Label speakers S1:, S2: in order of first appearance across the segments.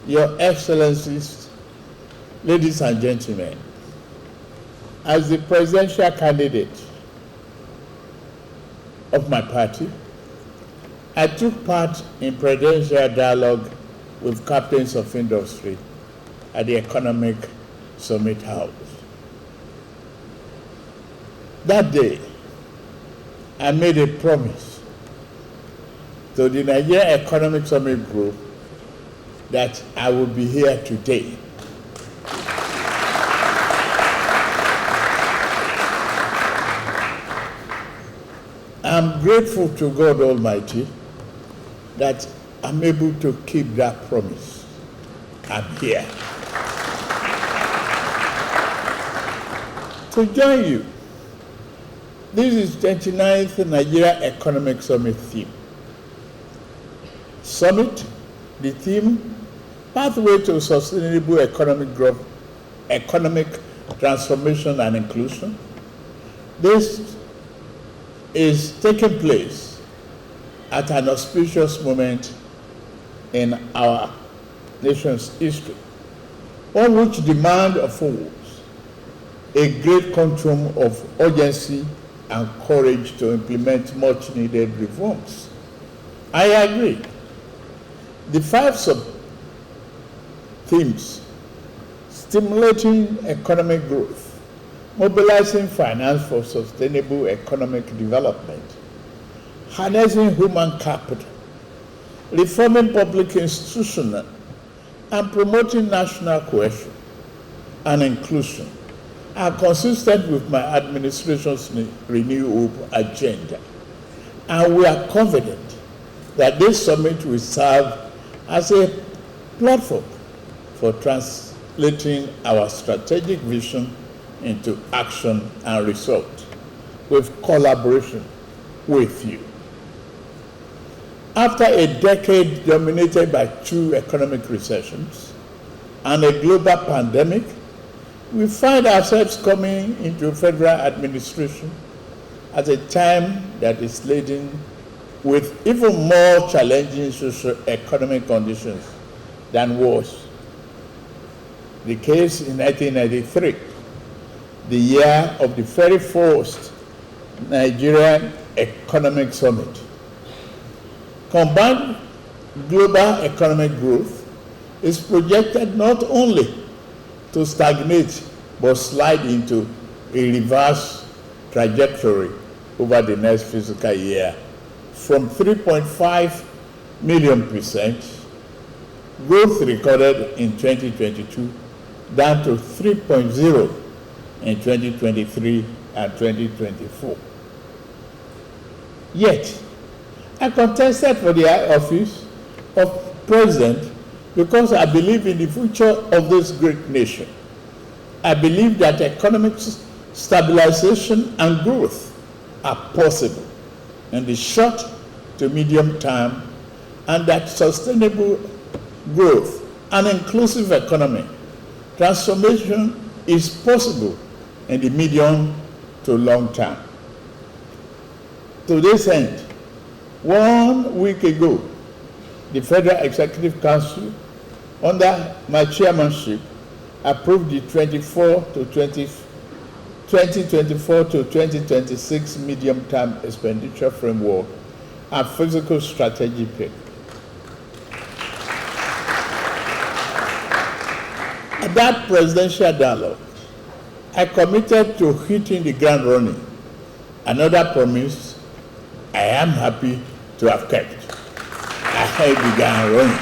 S1: Your Excellencies, ladies and gentlemen, as the presidential candidate of my party, I took part in presidential dialogue with captains of industry at the Economic Summit House. That day, I made a promise to the Nigerian Economic Summit group that I will be here today. I'm grateful to God Almighty that I'm able to keep that promise. I'm here to join you. This is 29th Nigeria Economic Summit theme. Summit, the theme, Pathway to Sustainable Economic Growth, Economic Transformation and Inclusion. This is taking place at an auspicious moment in our nation's history, one which demand affords a great quantum of urgency and courage to implement much needed reforms. I agree. The 5 sub-themes: stimulating economic growth, mobilizing finance for sustainable economic development, harnessing human capital, reforming public institutions, and promoting national cohesion and inclusion are consistent with my administration's Renew Hope agenda. And we are confident that this summit will serve as a platform for translating our strategic vision into action and result with collaboration with you. After a decade dominated by 2 economic recessions and a global pandemic, we find ourselves coming into a federal administration at a time that is laden with even more challenging socio-economic conditions than was the case in 1993, the year of the very first Nigerian Economic Summit. Combined global economic growth is projected not only to stagnate but slide into a reverse trajectory over the next fiscal year from 3.5 million percent growth recorded in 2022 down to 3.0 in 2023 and 2024. Yet, I contested for the office of president because I believe in the future of this great nation. I believe that economic stabilization and growth are possible in the short to medium term, and that sustainable growth and inclusive economy transformation is possible in the medium to long term. To this end, 1 week ago, the Federal Executive Council, under my chairmanship, approved the 2024 to 2026 medium-term expenditure framework and physical strategy paper. At that presidential dialogue, I committed to hitting the ground running, another promise I am happy to have kept. I hit the ground running,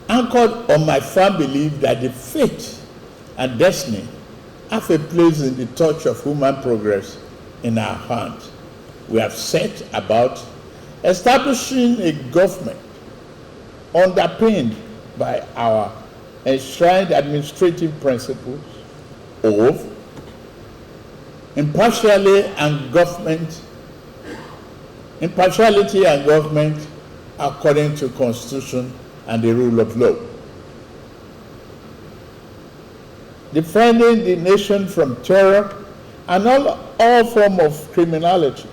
S1: anchored on my firm belief that the fate and destiny have a place in the touch of human progress in our hands. We have set about establishing a government underpinned by our enshrined administrative principles of impartiality and government according to Constitution and the rule of law. Defending the nation from terror and all form of criminality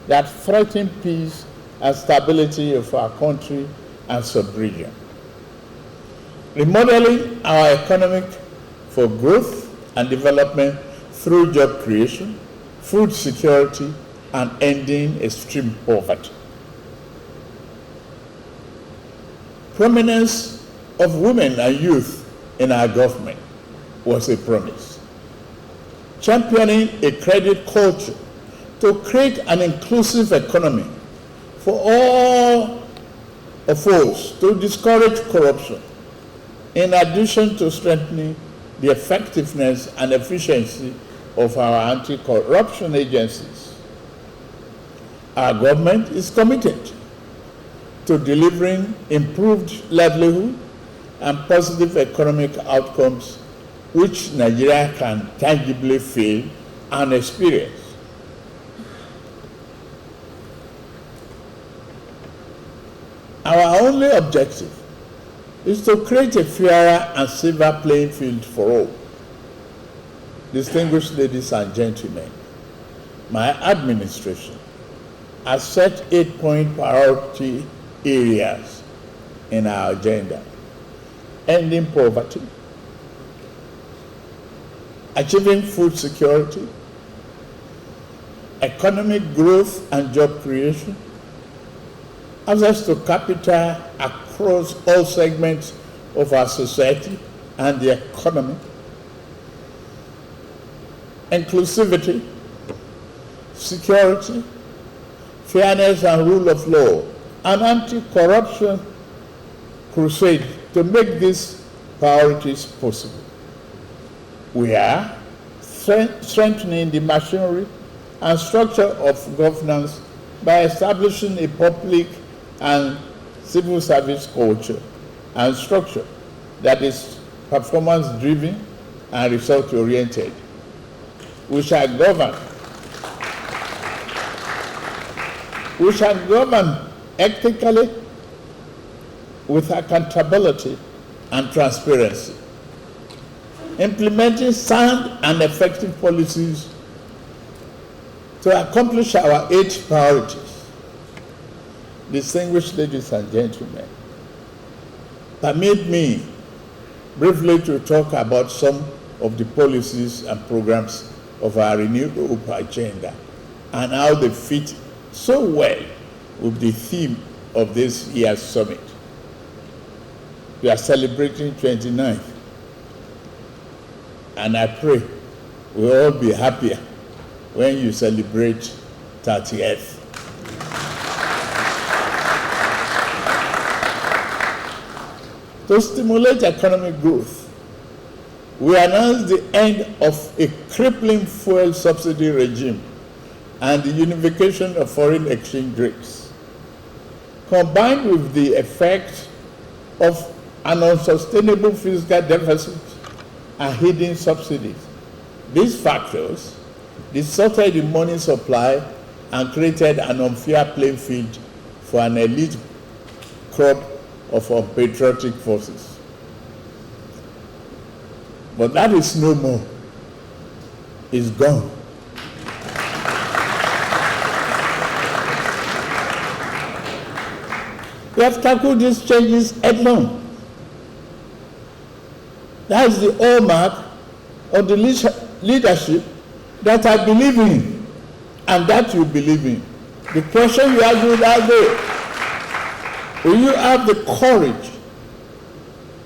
S1: that threaten peace and stability of our country and sub-region. Remodeling our economy for growth and development through job creation, food security, and ending extreme poverty. Prominence of women and youth in our government was a promise. Championing a credit culture to create an inclusive economy for all of us to discourage corruption, in addition to strengthening the effectiveness and efficiency of our anti-corruption agencies. Our government is committed to delivering improved livelihood and positive economic outcomes which Nigeria can tangibly feel and experience. Our only objective is to create a fairer and safer playing field for all. Distinguished ladies and gentlemen, my administration has set 8-point priority areas in our agenda: ending poverty, achieving food security, economic growth and job creation, access to capital across all segments of our society and the economy, inclusivity, security, fairness and rule of law, and anti-corruption crusade to make these priorities possible. We are strengthening the machinery and structure of governance by establishing a public and civil service culture and structure that is performance-driven and result-oriented. We shall govern ethically with accountability and transparency, implementing sound and effective policies to accomplish our 8 priorities. Distinguished ladies and gentlemen, permit me briefly to talk about some of the policies and programs of our renewed hope agenda and how they fit so well with the theme of this year's summit. We are celebrating 29th, and I pray we'll all be happier when you celebrate 30th. To stimulate economic growth, we announced the end of a crippling fuel subsidy regime and the unification of foreign exchange rates. Combined with the effect of an unsustainable fiscal deficit and hidden subsidies, these factors distorted the money supply and created an unfair playing field for an elite crop of unpatriotic forces. But that is no more. It's gone. We have tackled these changes head-on. That is the hallmark of the leadership that I believe in and that you believe in. The question you asked me that day, will you have the courage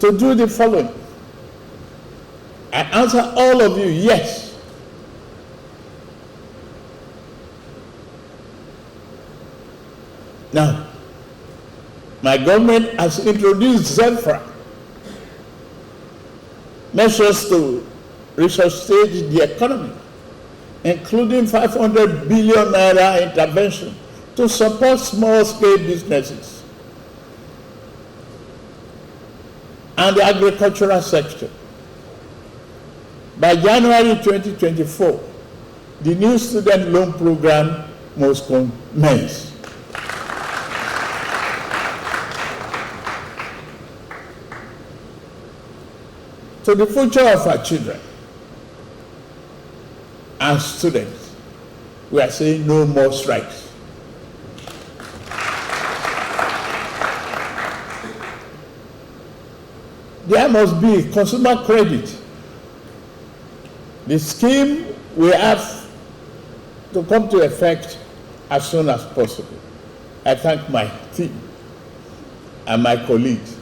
S1: to do the following? I answer all of you, yes. Now, my government has introduced ZEFRA, measures to resuscitate the economy, including 500 billion naira intervention to support small-scale businesses and the agricultural sector. By January 2024, the new student loan program must commence. To the future of our children and students, we are saying no more strikes. there must be consumer credit. The scheme will have to come to effect as soon as possible. I thank my team and my colleagues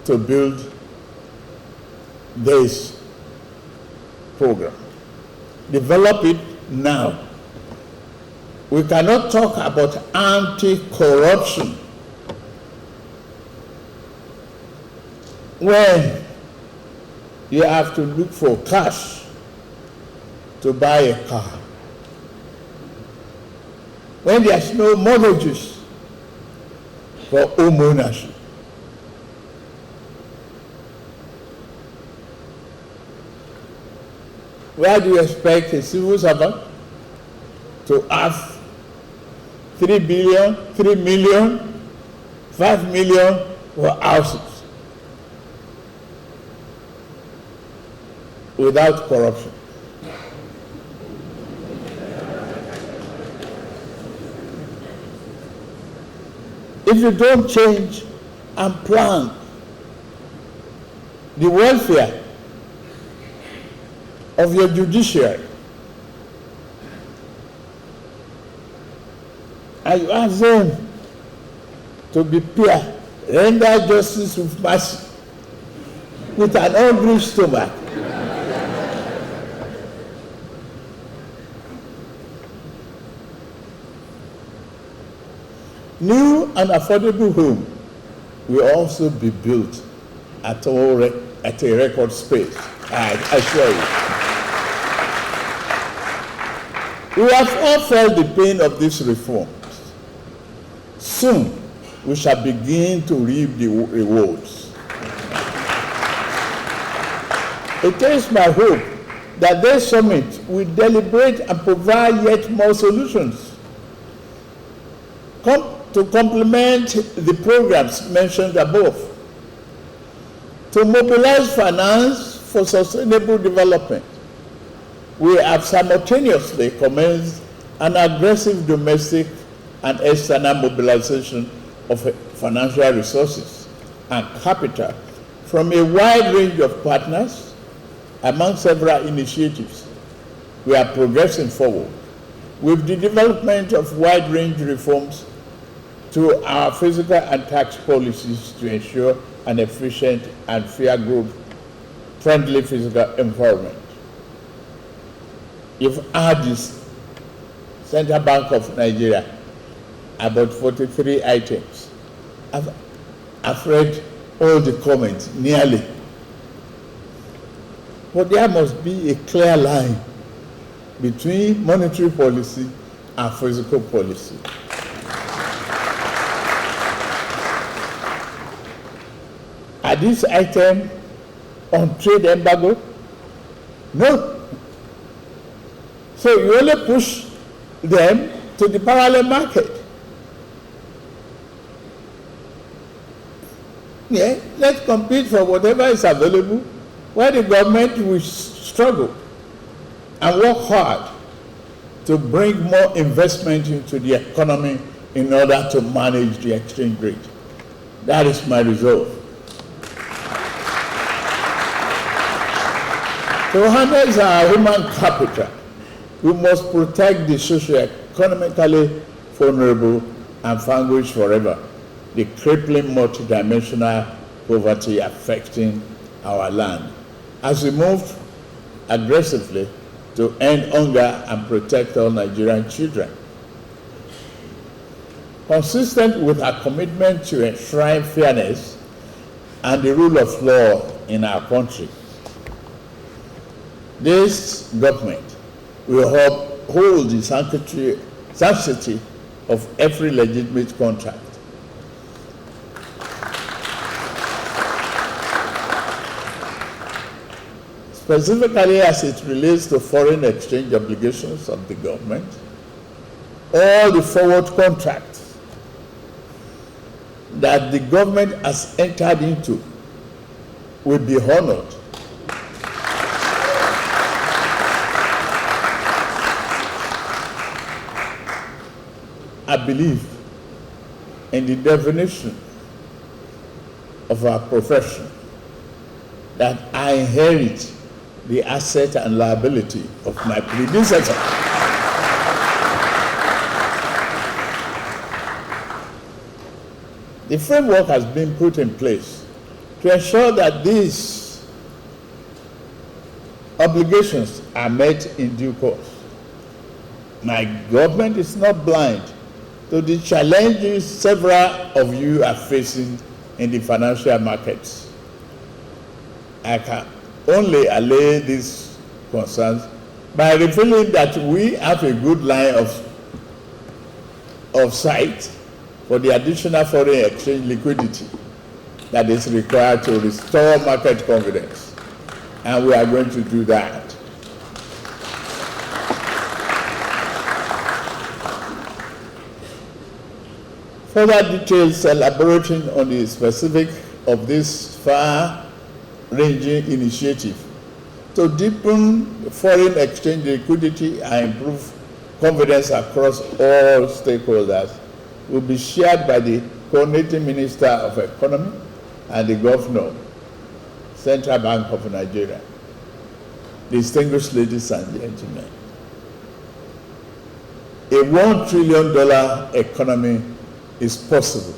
S1: to build this program. Develop it now. We cannot talk about anti-corruption when you have to look for cash to buy a car, when there's no mortgages for home ownership. Where do you expect a civil servant to have 3 billion, 3 million, 5 million for houses without corruption? If you don't change and plan the welfare of your judiciary, and you ask them to be fair, render justice with mercy, with an hungry stomach, new and affordable home will also be built at a record space, I assure you. We have all felt the pain of these reforms. Soon, we shall begin to reap the rewards. It is my hope that this summit will deliberate and provide yet more solutions to complement the programs mentioned above, to mobilize finance for sustainable development. We have simultaneously commenced an aggressive domestic and external mobilization of financial resources and capital from a wide range of partners among several initiatives. We are progressing forward with the development of wide-range reforms to our fiscal and tax policies to ensure an efficient and fair growth-friendly fiscal environment. You've heard this Central Bank of Nigeria about 43 items. I've read all the comments, nearly. But there must be a clear line between monetary policy and fiscal policy. Are these items on trade embargo? No. So you only push them to the parallel market. Yeah, let's compete for whatever is available, where the government will struggle and work hard to bring more investment into the economy in order to manage the exchange rate. That is my resolve. To harness our human capital, we must protect the socio-economically vulnerable and vanquish forever the crippling multidimensional poverty affecting our land, as we move aggressively to end hunger and protect all Nigerian children. Consistent with our commitment to enshrine fairness and the rule of law in our country, this government will uphold the sanctity of every legitimate contract. Specifically as it relates to foreign exchange obligations of the government, all the forward contracts that the government has entered into will be honored. I believe in the definition of our profession that I inherit the asset and liability of my predecessor. The framework has been put in place to ensure that these obligations are met in due course. My government is not blind to the challenges several of you are facing in the financial markets. I can only allay these concerns by revealing that we have a good line of sight for the additional foreign exchange liquidity that is required to restore market confidence, and we are going to do that. Further details elaborating on the specific of this far-ranging initiative to deepen foreign exchange liquidity and improve confidence across all stakeholders will be shared by the coordinating Minister of Economy and the Governor, Central Bank of Nigeria. Distinguished ladies and gentlemen, a $1 trillion economy is possible.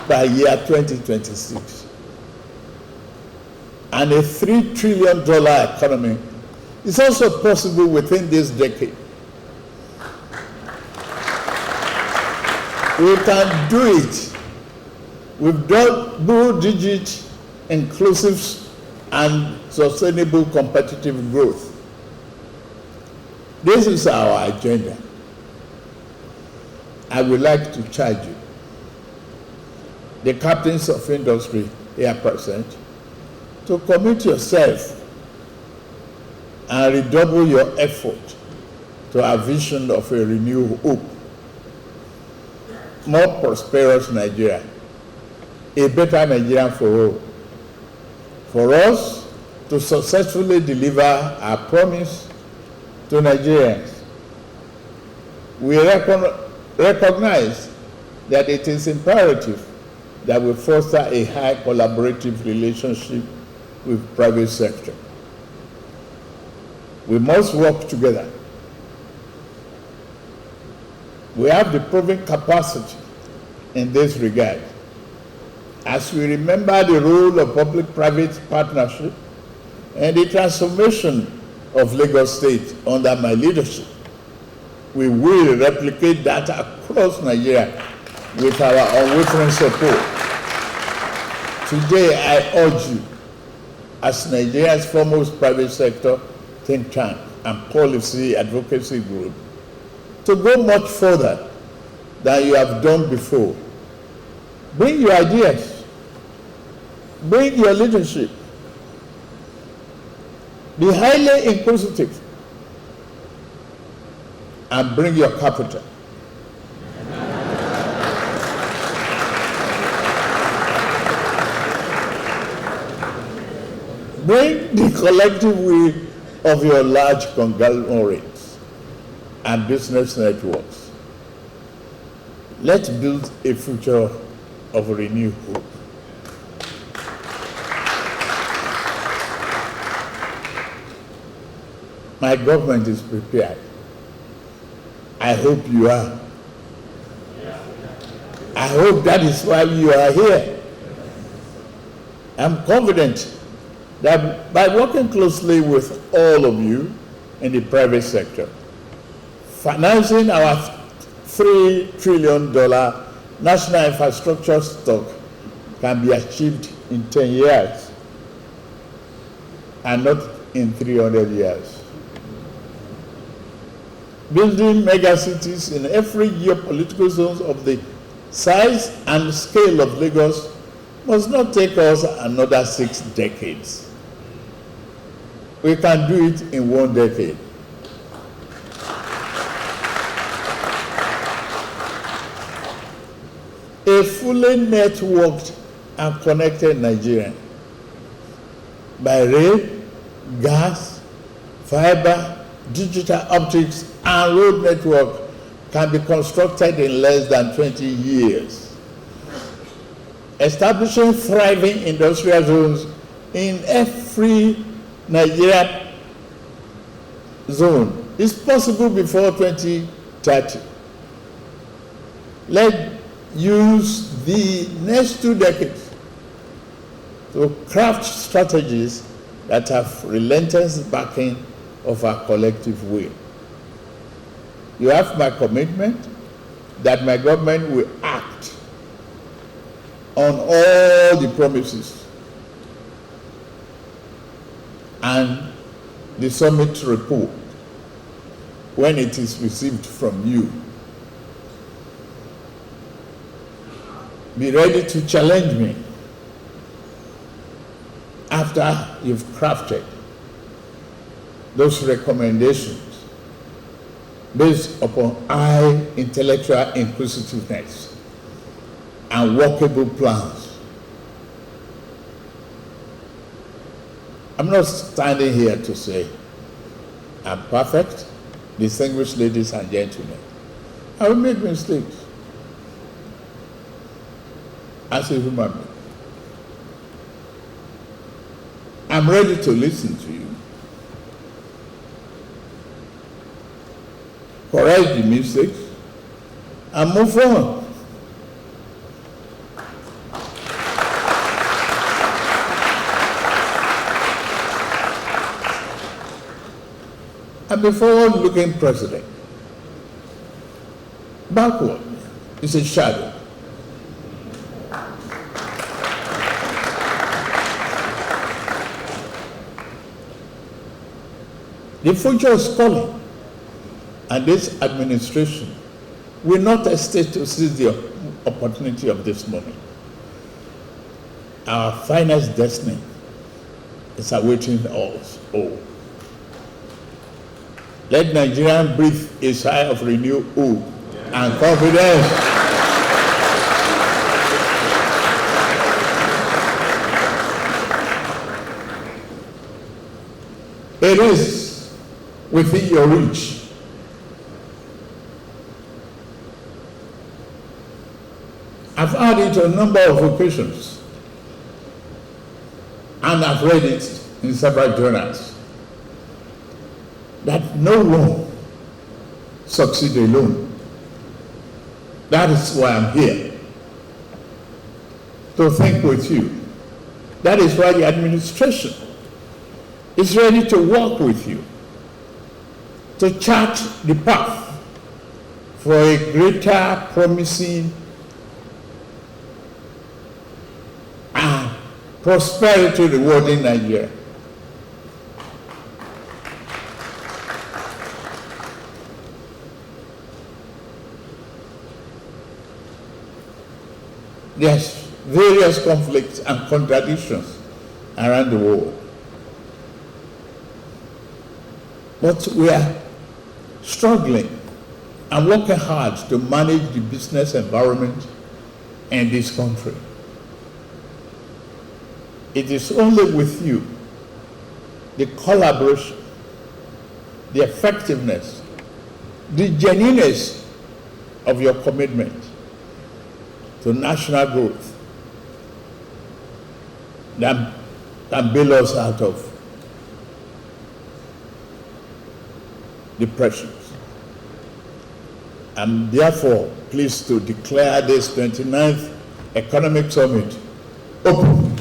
S1: By year 2026. And a $3 trillion economy is also possible within this decade. We can do it with double-digit inclusive and sustainable competitive growth. This is our agenda. I would like to charge you, the captains of industry here present, to commit yourself and redouble your effort to our vision of a renewed hope, more prosperous Nigeria, a better Nigeria for all. For us to successfully deliver our promise to Nigerians, we recognize that it is imperative that we foster a high collaborative relationship with private sector. We must work together. We have the proven capacity in this regard. As we remember the role of public-private partnership and the transformation of Lagos State under my leadership, we will replicate that across Nigeria with our unwavering support. Today, I urge you, as Nigeria's foremost private sector think tank and policy advocacy group, to go much further than you have done before. Bring your ideas, bring your leadership, be highly inquisitive, and bring your capital. Bring the collective will of your large conglomerates and business networks. Let's build a future of renewed hope. My government is prepared. I hope you are. I hope that is why you are here. I'm confident that by working closely with all of you in the private sector, financing our $3 trillion national infrastructure stock can be achieved in 10 years and not in 300 years. Building megacities in every geopolitical zone of the size and scale of Lagos must not take us another 6 decades. We can do it in 1 decade. A fully networked and connected Nigeria by rail, gas, fibre, digital optics, and road network can be constructed in less than 20 years. Establishing thriving industrial zones in every Nigerian zone is possible before 2030. Let's use the next 2 decades to craft strategies that have relentless backing of our collective will. You have my commitment that my government will act on all the promises and the summit report when it is received from you. Be ready to challenge me after you've crafted those recommendations based upon high intellectual inclusiveness and workable plans. I'm not standing here to say I'm perfect, distinguished ladies and gentlemen. I will make mistakes as a human being. I'm ready to listen to you, correct the mistakes, and move on. And the forward-looking president, backward is a shadow. The future is calling, and this administration will not hesitate to seize the opportunity of this moment. Our finest destiny is awaiting us all. Let Nigeria breathe a sigh of renewed hope and confidence. It is within your reach. I've had it on a number of occasions, and I've read it in several journals, that no one succeeds alone. That is why I'm here, to think with you. That is why the administration is ready to work with you, to chart the path for a greater, promising, and prosperity rewarding Nigeria. There's various conflicts and contradictions around the world. But we are struggling and working hard to manage the business environment in this country. It is only with you, the collaboration, the effectiveness, the genuineness of your commitment to national growth that can bail us out of depressions. I'm therefore pleased to declare this 29th Economic Summit open.